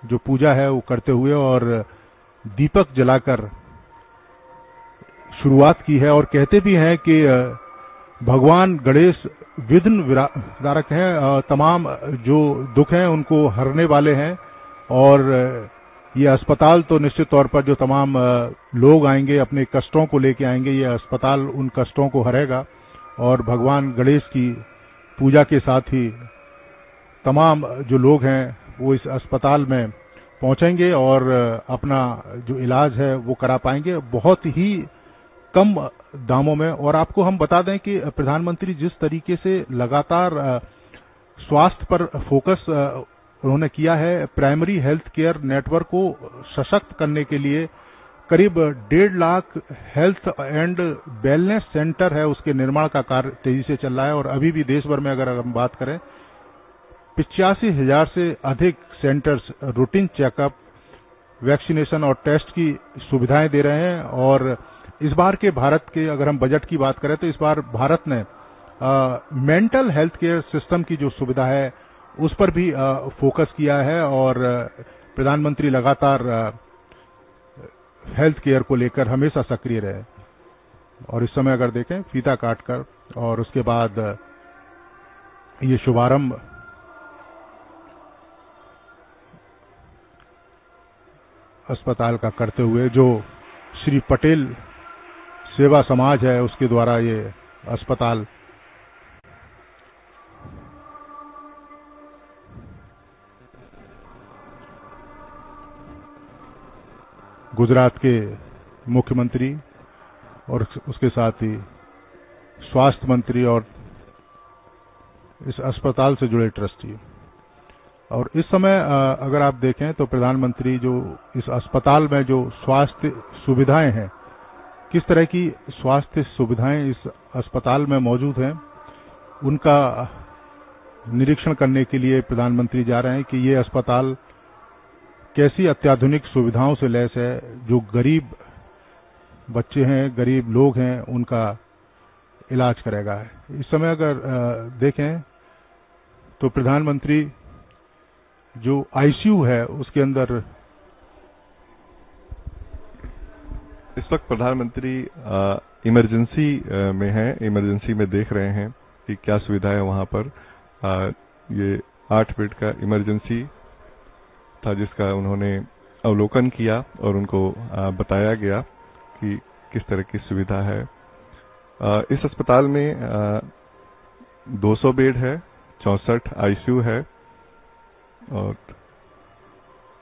जो पूजा है वो करते हुए और दीपक जलाकर शुरुआत की है। और कहते भी हैं कि भगवान गणेश विघ्न विदारक हैं, तमाम जो दुख हैं उनको हरने वाले हैं। और ये अस्पताल तो निश्चित तौर पर जो तमाम लोग आएंगे अपने कष्टों को लेके आएंगे, ये अस्पताल उन कष्टों को हरेगा। और भगवान गणेश की पूजा के साथ ही तमाम जो लोग हैं वो इस अस्पताल में पहुंचेंगे और अपना जो इलाज है वो करा पाएंगे बहुत ही कम दामों में। और आपको हम बता दें कि प्रधानमंत्री जिस तरीके से लगातार स्वास्थ्य पर फोकस उन्होंने किया है, प्राइमरी हेल्थ केयर नेटवर्क को सशक्त करने के लिए करीब 1.5 lakh health and wellness centre है, उसके निर्माण का कार्य तेजी से चल रहा है। और अभी भी देश भर में अगर हम बात करें 85,000 से अधिक सेंटर्स रूटीन चेकअप, वैक्सीनेशन और टेस्ट की सुविधाएं दे रहे हैं। और इस बार के भारत के अगर हम बजट की बात करें तो इस बार भारत ने मेंटल हेल्थ केयर सिस्टम की जो सुविधा है उस पर भी फोकस किया है। और प्रधानमंत्री लगातार हेल्थ केयर को लेकर हमेशा सक्रिय रहे। और इस समय अगर देखें फीता काटकर और उसके बाद ये शुभारंभ अस्पताल का करते हुए जो श्री पटेल सेवा समाज है उसके द्वारा ये अस्पताल गुजरात के मुख्यमंत्री और उसके साथ ही स्वास्थ्य मंत्री और इस अस्पताल से जुड़े ट्रस्टी। और इस समय अगर आप देखें तो प्रधानमंत्री जो इस अस्पताल में जो स्वास्थ्य सुविधाएं हैं, किस तरह की स्वास्थ्य सुविधाएं इस अस्पताल में मौजूद हैं, उनका निरीक्षण करने के लिए प्रधानमंत्री जा रहे हैं कि ये अस्पताल कैसी अत्याधुनिक सुविधाओं से लैस है। जो गरीब बच्चे हैं, गरीब लोग हैं, उनका इलाज करेगा। इस समय अगर देखें तो प्रधानमंत्री जो आईसीयू है उसके अंदर इस वक्त प्रधानमंत्री इमरजेंसी में हैं, इमरजेंसी में देख रहे हैं कि क्या सुविधा है वहां पर। ये 8 बेड का इमरजेंसी था जिसका उन्होंने अवलोकन किया और उनको बताया गया कि किस तरह की सुविधा है। इस अस्पताल में 200 बेड है, 64 आईसीयू है और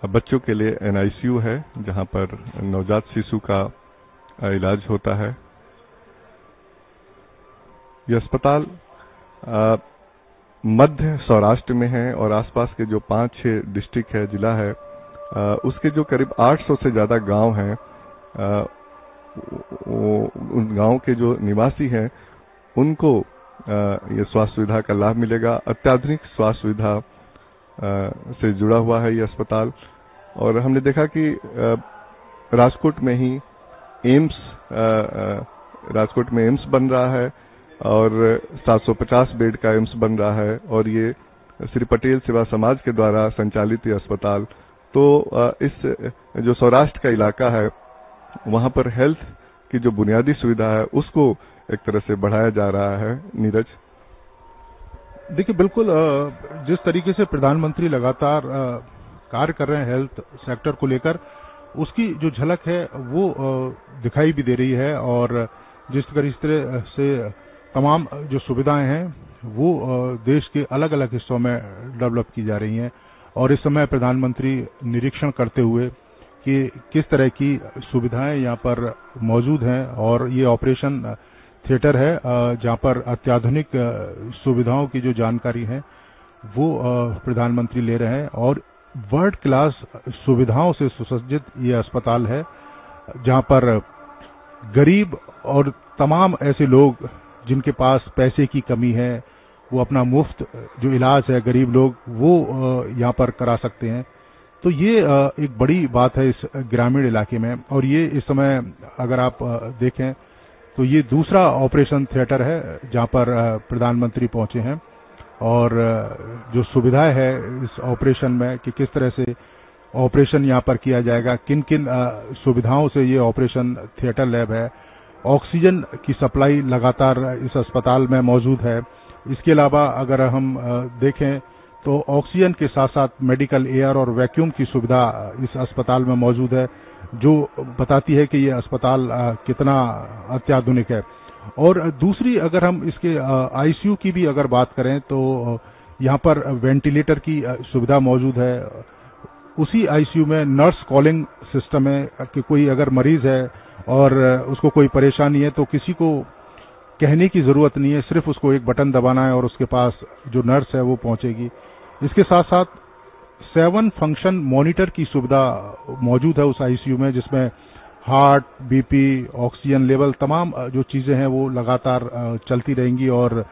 बच्चों के लिए एनआईसीयू है जहां पर नवजात शिशु का इलाज होता है। यह अस्पताल मध्य सौराष्ट्र में है और आसपास के जो 5-6 डिस्ट्रिक्ट है, जिला है, उसके जो करीब 800 से ज्यादा गांव हैं, उन गांव के जो निवासी हैं उनको ये स्वास्थ्य सुविधा का लाभ मिलेगा। अत्याधुनिक स्वास्थ्य सुविधा से जुड़ा हुआ है ये अस्पताल। और हमने देखा कि राजकोट में ही राजकोट में एम्स बन रहा है और 750 बेड का एम्स बन रहा है और ये श्री पटेल सेवा समाज के द्वारा संचालित ये अस्पताल। तो इस जो सौराष्ट्र का इलाका है वहां पर हेल्थ की जो बुनियादी सुविधा है उसको एक तरह से बढ़ाया जा रहा है। नीरज, देखिए बिल्कुल जिस तरीके से प्रधानमंत्री लगातार कार्य कर रहे हैं हेल्थ सेक्टर को लेकर, उसकी जो झलक है वो दिखाई भी दे रही है। और जिस तरह से तमाम जो सुविधाएं हैं वो देश के अलग अलग हिस्सों में डेवलप की जा रही हैं। और इस समय प्रधानमंत्री निरीक्षण करते हुए कि किस तरह की सुविधाएं यहाँ पर मौजूद हैं। और ये ऑपरेशन थिएटर है जहाँ पर अत्याधुनिक सुविधाओं की जो जानकारी है वो प्रधानमंत्री ले रहे हैं। और वर्ल्ड क्लास सुविधाओं से सुसज्जित ये अस्पताल है जहाँ पर गरीब और तमाम ऐसे लोग जिनके पास पैसे की कमी है वो अपना मुफ्त जो इलाज है, गरीब लोग वो यहाँ पर करा सकते हैं। तो ये एक बड़ी बात है इस ग्रामीण इलाके में। और ये इस समय अगर आप देखें तो ये दूसरा ऑपरेशन थिएटर है जहाँ पर प्रधानमंत्री पहुंचे हैं। और जो सुविधाएं है इस ऑपरेशन में कि किस तरह से ऑपरेशन यहाँ पर किया जाएगा, किन किन सुविधाओं से ये ऑपरेशन थिएटर लैब है। ऑक्सीजन की सप्लाई लगातार इस अस्पताल में मौजूद है। इसके अलावा अगर हम देखें तो ऑक्सीजन के साथ साथ मेडिकल एयर और वैक्यूम की सुविधा इस अस्पताल में मौजूद है, जो बताती है कि ये अस्पताल कितना अत्याधुनिक है। और दूसरी अगर हम इसके आईसीयू की भी अगर बात करें तो यहाँ पर वेंटिलेटर की सुविधा मौजूद है। उसी आईसीयू में नर्स कॉलिंग सिस्टम है कि कोई अगर मरीज है और उसको कोई परेशानी है तो किसी को कहने की जरूरत नहीं है, सिर्फ उसको एक बटन दबाना है और उसके पास जो नर्स है वो पहुंचेगी। इसके साथ साथ 7 फंक्शन मॉनिटर की सुविधा मौजूद है उस आईसीयू में, जिसमें हार्ट, बीपी, ऑक्सीजन लेवल तमाम जो चीजें हैं वो लगातार चलती रहेंगी और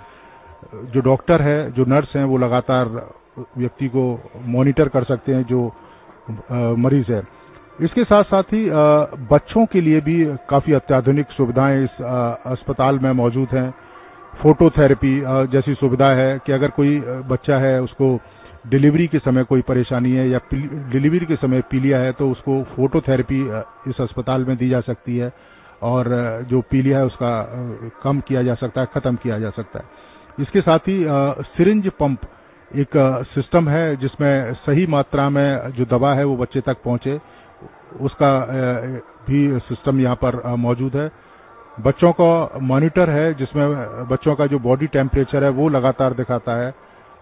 जो डॉक्टर है, जो नर्स हैं, वो लगातार व्यक्ति को मॉनिटर कर सकते हैं जो मरीज है। इसके साथ साथ ही बच्चों के लिए भी काफी अत्याधुनिक सुविधाएं इस अस्पताल में मौजूद हैं। फोटोथेरेपी जैसी सुविधा है कि अगर कोई बच्चा है, उसको डिलीवरी के समय कोई परेशानी है या डिलीवरी के समय पीलिया है तो उसको फोटोथेरेपी इस अस्पताल में दी जा सकती है और जो पीलिया है उसका कम किया जा सकता है, खत्म किया जा सकता है। इसके साथ ही सिरिंज पंप एक सिस्टम है जिसमें सही मात्रा में जो दवा है वो बच्चे तक पहुंचे, उसका भी सिस्टम यहाँ पर मौजूद है। बच्चों का मॉनिटर है जिसमें बच्चों का जो बॉडी टेम्परेचर है वो लगातार दिखाता है।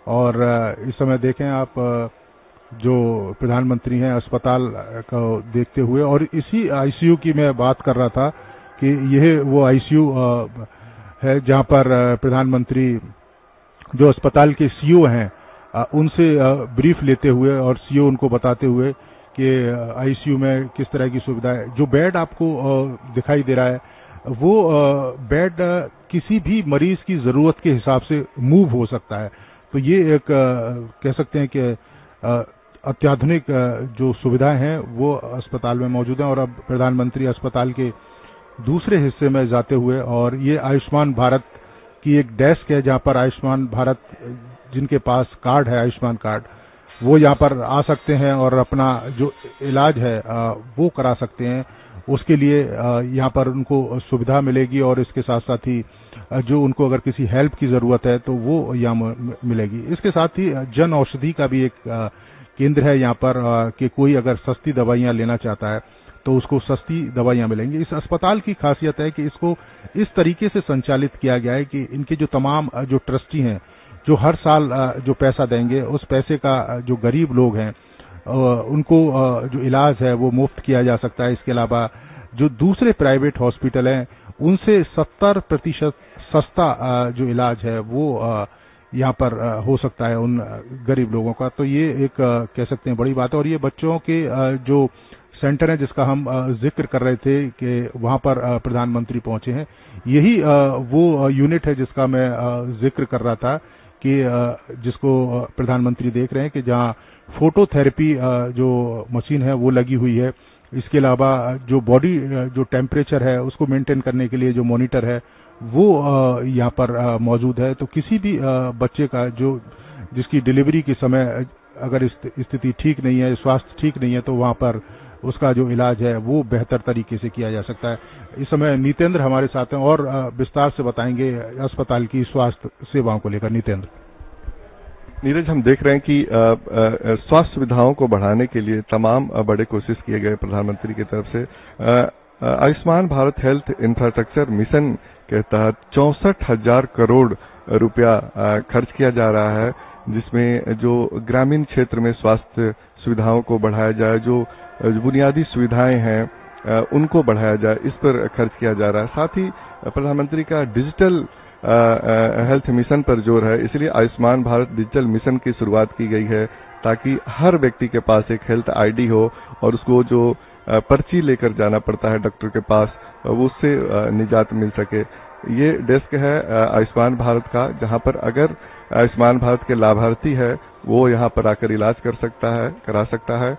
और इस समय देखें आप जो प्रधानमंत्री हैं अस्पताल को देखते हुए, और इसी आईसीयू की मैं बात कर रहा था कि यह वो आईसीयू है जहां पर प्रधानमंत्री जो अस्पताल के सीईओ हैं उनसे ब्रीफ लेते हुए और सीईओ उनको बताते हुए कि आईसीयू में किस तरह की सुविधा है। जो बेड आपको दिखाई दे रहा है वो बेड किसी भी मरीज की जरूरत के हिसाब से मूव हो सकता है। तो ये एक कह सकते हैं कि अत्याधुनिक जो सुविधाएं हैं वो अस्पताल में मौजूद हैं। और अब प्रधानमंत्री अस्पताल के दूसरे हिस्से में जाते हुए, और ये आयुष्मान भारत की एक डेस्क है जहां पर आयुष्मान भारत जिनके पास कार्ड है, आयुष्मान कार्ड, वो यहाँ पर आ सकते हैं और अपना जो इलाज है वो करा सकते हैं। उसके लिए यहाँ पर उनको सुविधा मिलेगी और इसके साथ साथ ही जो उनको अगर किसी हेल्प की जरूरत है तो वो यहाँ मिलेगी। इसके साथ ही जन औषधि का भी एक केंद्र है यहाँ पर कि कोई अगर सस्ती दवाइयाँ लेना चाहता है तो उसको सस्ती दवाइयाँ मिलेंगी। इस अस्पताल की खासियत है कि इसको इस तरीके से संचालित किया गया है कि इनके जो तमाम जो ट्रस्टी हैं जो हर साल जो पैसा देंगे उस पैसे का जो गरीब लोग हैं उनको जो इलाज है वो मुफ्त किया जा सकता है। इसके अलावा जो दूसरे प्राइवेट हॉस्पिटल हैं उनसे 70% सस्ता जो इलाज है वो यहाँ पर हो सकता है उन गरीब लोगों का। तो ये एक कह सकते हैं बड़ी बात है। और ये बच्चों के जो सेंटर है जिसका हम जिक्र कर रहे थे कि वहां पर प्रधानमंत्री पहुंचे हैं, यही वो यूनिट है जिसका मैं जिक्र कर रहा था कि जिसको प्रधानमंत्री देख रहे हैं कि जहां फोटोथेरेपी जो मशीन है वो लगी हुई है। इसके अलावा जो बॉडी जो टेम्परेचर है उसको मेंटेन करने के लिए जो मॉनिटर है वो यहाँ पर मौजूद है। तो किसी भी बच्चे का जो जिसकी डिलीवरी के समय अगर स्थिति ठीक नहीं है, स्वास्थ्य ठीक नहीं है, तो वहाँ पर उसका जो इलाज है वो बेहतर तरीके से किया जा सकता है। इस समय नितेंद्र हमारे साथ हैं और विस्तार से बताएंगे अस्पताल की स्वास्थ्य सेवाओं को लेकर। नितेंद्र। नीरज, हम देख रहे हैं कि स्वास्थ्य सुविधाओं को बढ़ाने के लिए तमाम बड़े कोशिश किए गए प्रधानमंत्री की तरफ से। Ayushman Bharat health infrastructure mission के तहत 64,000 करोड़ रुपया खर्च किया जा रहा है, जिसमें जो ग्रामीण क्षेत्र में स्वास्थ्य सुविधाओं को बढ़ाया जाए, जो बुनियादी सुविधाएं हैं उनको बढ़ाया जाए, इस पर खर्च किया जा रहा है। साथ ही प्रधानमंत्री का डिजिटल हेल्थ मिशन पर जोर है, इसलिए आयुष्मान भारत डिजिटल मिशन की शुरुआत की गई है ताकि हर व्यक्ति के पास एक हेल्थ आईडी हो और उसको जो पर्ची लेकर जाना पड़ता है डॉक्टर के पास, उससे निजात मिल सके। ये डेस्क है आयुष्मान भारत का, जहां पर अगर आयुष्मान भारत के लाभार्थी है वो यहाँ पर आकर इलाज करा सकता है,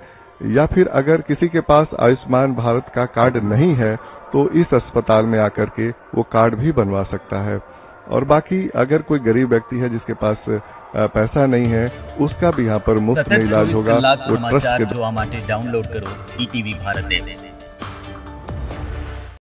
या फिर अगर किसी के पास आयुष्मान भारत का कार्ड नहीं है तो इस अस्पताल में आकर के वो कार्ड भी बनवा सकता है। और बाकी अगर कोई गरीब व्यक्ति है जिसके पास पैसा नहीं है उसका भी यहाँ पर मुफ्त में इलाज होगा। समाचार જોવા માટે ડાઉનલોડ કરો ETV ભારત એપ।